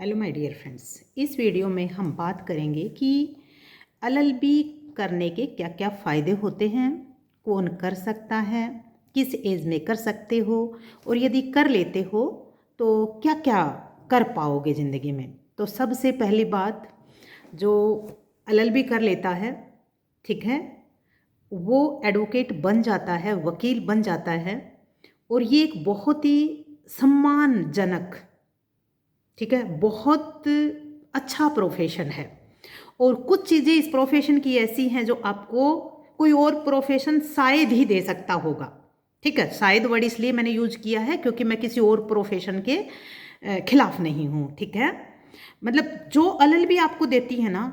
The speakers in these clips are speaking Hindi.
हेलो माय डियर फ्रेंड्स, इस वीडियो में हम बात करेंगे कि एलएलबी करने के क्या क्या फ़ायदे होते हैं, कौन कर सकता है, किस एज में कर सकते हो और यदि कर लेते हो तो क्या क्या कर पाओगे ज़िंदगी में। तो सबसे पहली बात, जो एलएलबी कर लेता है, ठीक है, वो एडवोकेट बन जाता है, वकील बन जाता है और ये एक बहुत ही सम्मानजनक, ठीक है, बहुत अच्छा प्रोफेशन है। और कुछ चीज़ें इस प्रोफेशन की ऐसी हैं जो आपको कोई और प्रोफेशन शायद ही दे सकता होगा। ठीक है, शायद वर्ड इसलिए मैंने यूज किया है क्योंकि मैं किसी और प्रोफेशन के खिलाफ नहीं हूँ। ठीक है, मतलब जो एलएलबी आपको देती है ना,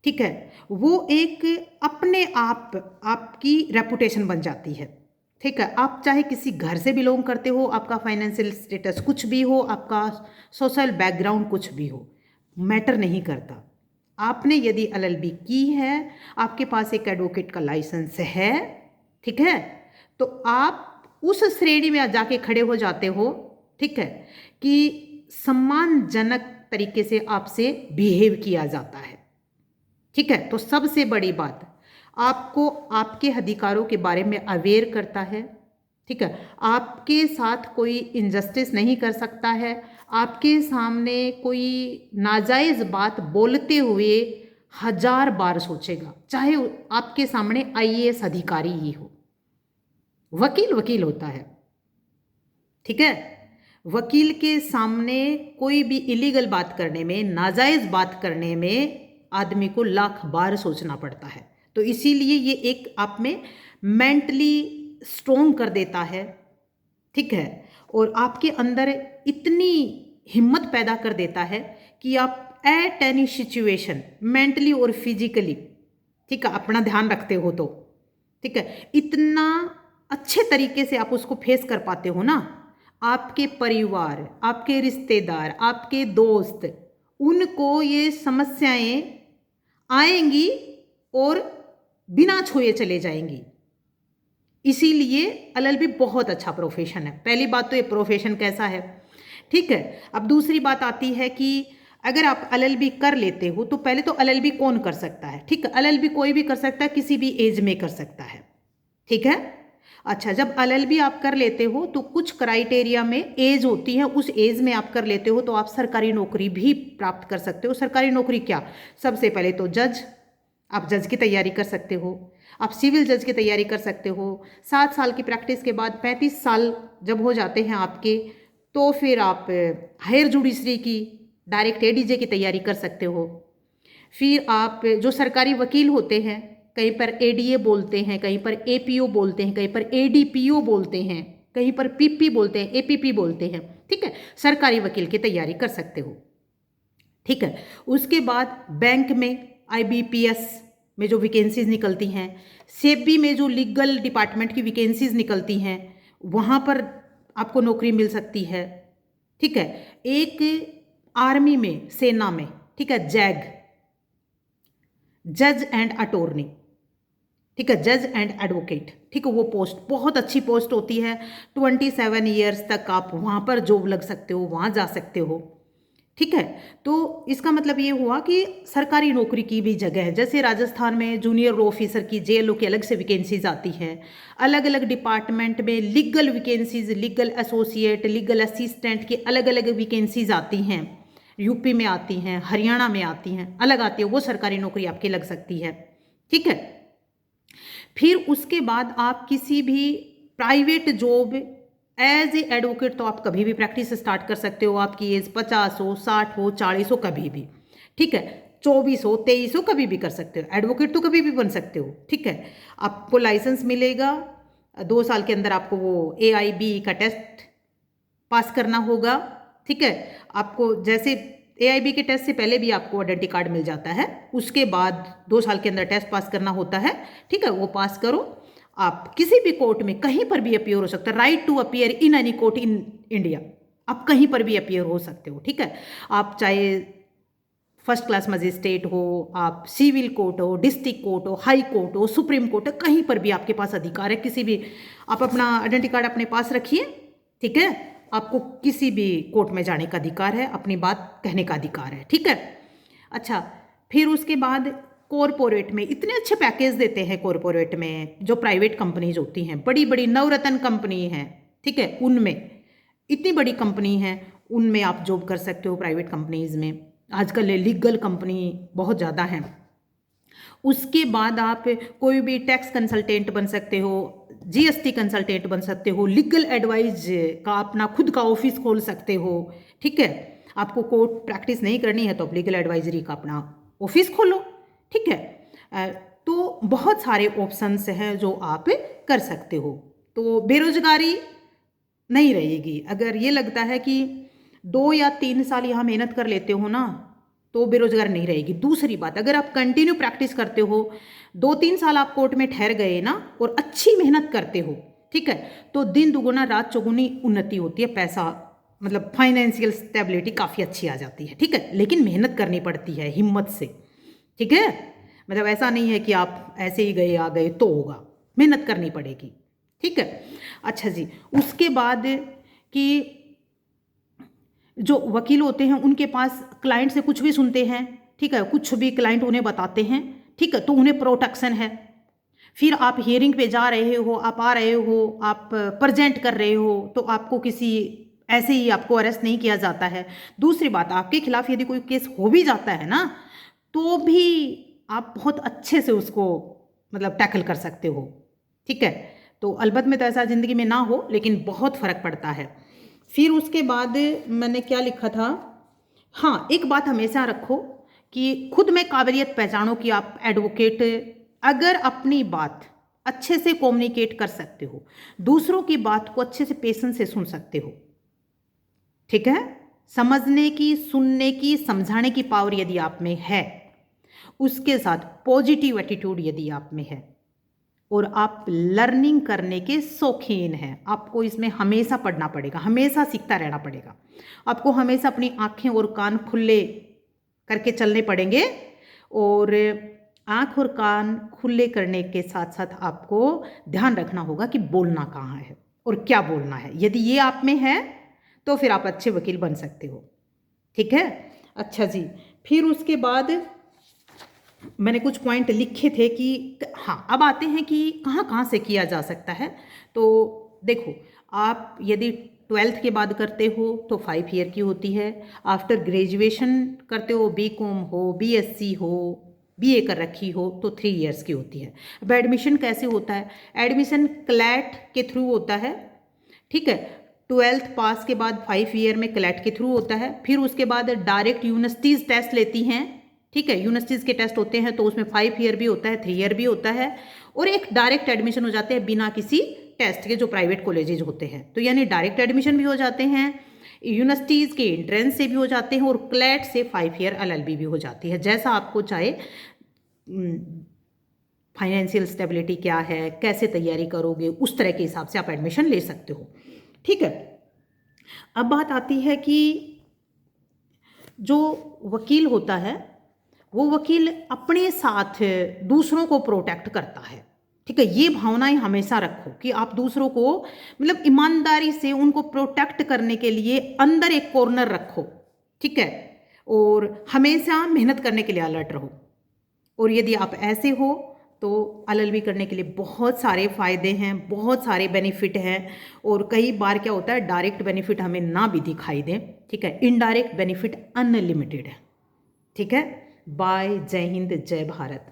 ठीक है, वो एक अपने आप आपकी रेपुटेशन बन जाती है। ठीक है, आप चाहे किसी घर से बिलोंग करते हो, आपका फाइनेंशियल स्टेटस कुछ भी हो, आपका सोशल बैकग्राउंड कुछ भी हो, मैटर नहीं करता। आपने यदि एलएलबी की है, आपके पास एक एडवोकेट का लाइसेंस है, ठीक है, तो आप उस श्रेणी में जाके खड़े हो जाते हो, ठीक है, कि सम्मानजनक तरीके से आपसे बिहेव किया जाता है। ठीक है, तो सबसे बड़ी बात, आपको आपके अधिकारों के बारे में अवेयर करता है। ठीक है, आपके साथ कोई इनजस्टिस नहीं कर सकता है, आपके सामने कोई नाजायज़ बात बोलते हुए 1000 बार सोचेगा, चाहे आपके सामने आईएएस अधिकारी ही हो। वकील वकील होता है, ठीक है, वकील के सामने कोई भी इलीगल बात करने में, नाजायज़ बात करने में आदमी को 1,00,000 बार सोचना पड़ता है। तो इसीलिए ये एक आप में मेंटली स्ट्रोंग कर देता है, ठीक है, और आपके अंदर इतनी हिम्मत पैदा कर देता है कि आप एट एनी सिचुएशन मेंटली और फिजिकली, ठीक है, अपना ध्यान रखते हो तो, ठीक है, इतना अच्छे तरीके से आप उसको फेस कर पाते हो ना। आपके परिवार, आपके रिश्तेदार, आपके दोस्त, उनको ये समस्याएं आएंगी और बिना छुए चले जाएंगी। इसीलिए एलएलबी बहुत अच्छा प्रोफेशन है। पहली बात तो ये प्रोफेशन कैसा है, ठीक है। अब दूसरी बात आती है कि अगर आप एलएलबी कर लेते हो तो पहले तो एलएलबी कौन कर सकता है, ठीक है, एलएलबी कोई भी कर सकता है, किसी भी एज में कर सकता है, ठीक है। अच्छा, जब एलएलबी आप कर लेते हो तो कुछ क्राइटेरिया में एज होती है, उस एज में आप कर लेते हो तो आप सरकारी नौकरी भी प्राप्त कर सकते हो। सरकारी नौकरी क्या, सबसे पहले तो जज, आप जज की तैयारी कर सकते हो, आप सिविल जज की तैयारी कर सकते हो। 7 साल की प्रैक्टिस के बाद 35 साल जब हो जाते हैं आपके, तो फिर आप हायर जुडिशरी की, डायरेक्ट एडीजे की तैयारी कर सकते हो। फिर आप जो सरकारी वकील होते हैं, कहीं पर एडीए बोलते हैं, कहीं पर एपीओ बोलते हैं, कहीं पर एडीपीओ बोलते हैं, कहीं पर पीपी बोलते हैं, एपीपी बोलते हैं, ठीक है, सरकारी वकील की तैयारी कर सकते हो, ठीक है। उसके बाद बैंक में आईबीपीएस में जो वैकेंसीज निकलती हैं, सेबी में जो लीगल डिपार्टमेंट की वैकेंसीज निकलती हैं, वहाँ पर आपको नौकरी मिल सकती है, ठीक है। एक आर्मी में, सेना में, ठीक है, जैग, जज एंड अटॉर्नी, ठीक है, जज एंड एडवोकेट, ठीक है, वो पोस्ट बहुत अच्छी पोस्ट होती है। 27 ईयर्स तक आप वहाँ पर जॉब लग सकते हो, वहाँ जा सकते हो, ठीक है। तो इसका मतलब ये हुआ कि सरकारी नौकरी की भी जगह है। जैसे राजस्थान में जूनियर ऑफिसर की, जेएलओ की अलग से वैकेंसीज आती हैं, अलग अलग डिपार्टमेंट में legal vacancies, legal associate, legal assistant की अलग अलग वैकेंसीज आती हैं। यूपी में आती हैं, हरियाणा में आती हैं, अलग आती है, वो सरकारी नौकरी आपकी लग सकती है, ठीक है। फिर उसके बाद आप किसी भी private job as a advocate तो आप कभी भी प्रैक्टिस स्टार्ट कर सकते हो। आपकी एज 50 हो, 60 हो, 40 हो, कभी भी, ठीक है, 24 हो, 23 हो, कभी भी कर सकते हो। एडवोकेट तो कभी भी बन सकते हो, ठीक है। आपको लाइसेंस मिलेगा, 2 साल के अंदर आपको वो AIB का टेस्ट पास करना होगा, ठीक है। आपको जैसे AIB के टेस्ट से पहले भी आपको आइडेंटिटी कार्ड मिल जाता है, उसके बाद 2 साल के अंदर टेस्ट पास करना होता है, ठीक है, वो पास करो, आप किसी भी कोर्ट में कहीं पर भी अपीयर हो सकते हैं। Right to appear in any court in India, आप कहीं पर भी अपीयर हो सकते हो, ठीक है। आप चाहे फर्स्ट क्लास मजिस्ट्रेट हो, आप सिविल कोर्ट हो, डिस्ट्रिक्ट कोर्ट हो, हाई कोर्ट हो, सुप्रीम कोर्ट हो, कहीं पर भी आपके पास अधिकार है। किसी भी, आप अपना आइडेंटिटी कार्ड अपने पास रखिए, ठीक है, आपको किसी भी कोर्ट में जाने का अधिकार है, अपनी बात कहने का अधिकार है, ठीक है। अच्छा, फिर उसके बाद कॉरपोरेट में इतने अच्छे पैकेज देते हैं कॉरपोरेट में, जो प्राइवेट कंपनीज होती हैं, बड़ी बड़ी नवरत्न कंपनी हैं, ठीक है, उनमें इतनी बड़ी कंपनी है, उनमें आप जॉब कर सकते हो प्राइवेट कंपनीज में। आजकल लीगल कंपनी बहुत ज़्यादा हैं। उसके बाद आप कोई भी टैक्स कंसल्टेंट बन सकते हो, जीएसटी कंसल्टेंट बन सकते हो, लीगल एडवाइस का अपना खुद का ऑफिस खोल सकते हो, ठीक है। आपको कोर्ट प्रैक्टिस नहीं करनी है तो आप लीगल एडवाइजरी का अपना ऑफिस खोलो, ठीक है। तो बहुत सारे ऑप्शंस हैं जो आप कर सकते हो। तो बेरोजगारी नहीं रहेगी। अगर ये लगता है कि 2 या 3 साल यहाँ मेहनत कर लेते हो ना तो बेरोजगार नहीं रहेगी। दूसरी बात, अगर आप कंटिन्यू प्रैक्टिस करते हो, 2-3 साल आप कोर्ट में ठहर गए ना और अच्छी मेहनत करते हो, ठीक है, तो दिन दुगुना रात चौगुनी उन्नति होती है, पैसा मतलब फाइनेंशियल स्टेबिलिटी काफ़ी अच्छी आ जाती है, ठीक है। लेकिन मेहनत करनी पड़ती है हिम्मत से, ठीक है। मतलब ऐसा नहीं है कि आप ऐसे ही गए आ गए तो होगा, मेहनत करनी पड़ेगी, ठीक है। अच्छा जी, उसके बाद कि जो वकील होते हैं उनके पास क्लाइंट से कुछ भी सुनते हैं, ठीक है, कुछ भी क्लाइंट उन्हें बताते हैं, ठीक है, तो उन्हें प्रोटेक्शन है। फिर आप हियरिंग पे जा रहे हो, आप आ रहे हो, आप प्रेजेंट कर रहे हो, तो आपको किसी ऐसे ही आपको अरेस्ट नहीं किया जाता है। दूसरी बात, आपके खिलाफ यदि कोई केस हो भी जाता है ना तो भी आप बहुत अच्छे से उसको मतलब टैकल कर सकते हो, ठीक है। तो अलबत्त में तो ऐसा ज़िंदगी में ना हो, लेकिन बहुत फ़र्क पड़ता है। फिर उसके बाद मैंने क्या लिखा था, हाँ, एक बात हमेशा रखो कि खुद में काबिलियत पहचानो कि आप एडवोकेट अगर अपनी बात अच्छे से कम्युनिकेट कर सकते हो, दूसरों की बात को अच्छे से पेशेंस से सुन सकते हो, ठीक है, समझने की, सुनने की, समझाने की पावर यदि आप में है, उसके साथ पॉजिटिव एटीट्यूड यदि आप में है और आप लर्निंग करने के शौकीन हैं, आपको इसमें हमेशा पढ़ना पड़ेगा, हमेशा सीखता रहना पड़ेगा, आपको हमेशा अपनी आंखें और कान खुले करके चलने पड़ेंगे। और आंख और कान खुले करने के साथ साथ आपको ध्यान रखना होगा कि बोलना कहाँ है और क्या बोलना है। यदि ये आप में है तो फिर आप अच्छे वकील बन सकते हो, ठीक है। अच्छा जी, फिर उसके बाद मैंने कुछ पॉइंट लिखे थे कि हाँ, अब आते हैं कि कहाँ कहाँ से किया जा सकता है। तो देखो, आप यदि 12th के बाद करते हो तो 5 ईयर की होती है। आफ्टर ग्रेजुएशन करते हो, बीकॉम हो, बीएससी हो, बीए कर रखी हो तो 3 इयर्स की होती है। अब एडमिशन कैसे होता है? एडमिशन क्लैट के थ्रू होता है, ठीक है। 12th पास के बाद 5 ईयर में क्लैट के थ्रू होता है। फिर उसके बाद डायरेक्ट यूनिवर्सिटीज़ टेस्ट लेती हैं, ठीक है, यूनिवर्सिटीज़ के टेस्ट होते हैं तो उसमें 5 ईयर भी होता है, 3 ईयर भी होता है, और एक डायरेक्ट एडमिशन हो जाते हैं बिना किसी टेस्ट के, जो प्राइवेट कॉलेजेज होते हैं। तो यानी डायरेक्ट एडमिशन भी हो जाते हैं, यूनिवर्सिटीज़ के एंट्रेंस से भी हो जाते हैं, और क्लैट से 5 ईयर एलएलबी भी हो जाती है। जैसा आपको चाहे, फाइनेंशियल स्टेबिलिटी क्या है, कैसे तैयारी करोगे, उस तरह के हिसाब से आप एडमिशन ले सकते हो, ठीक है। अब बात आती है कि जो वकील होता है वो वकील अपने साथ दूसरों को प्रोटेक्ट करता है, ठीक है। ये भावनाएं हमेशा रखो कि आप दूसरों को मतलब ईमानदारी से उनको प्रोटेक्ट करने के लिए अंदर एक कॉर्नर रखो, ठीक है, और हमेशा मेहनत करने के लिए अलर्ट रहो। और यदि आप ऐसे हो तो एलएलबी करने के लिए बहुत सारे फ़ायदे हैं, बहुत सारे बेनिफिट हैं। और कई बार क्या होता है, डायरेक्ट बेनिफिट हमें ना भी दिखाई दें, ठीक है, इनडायरेक्ट बेनिफिट अनलिमिटेड है, ठीक है। बाय, जय हिंद, जय भारत।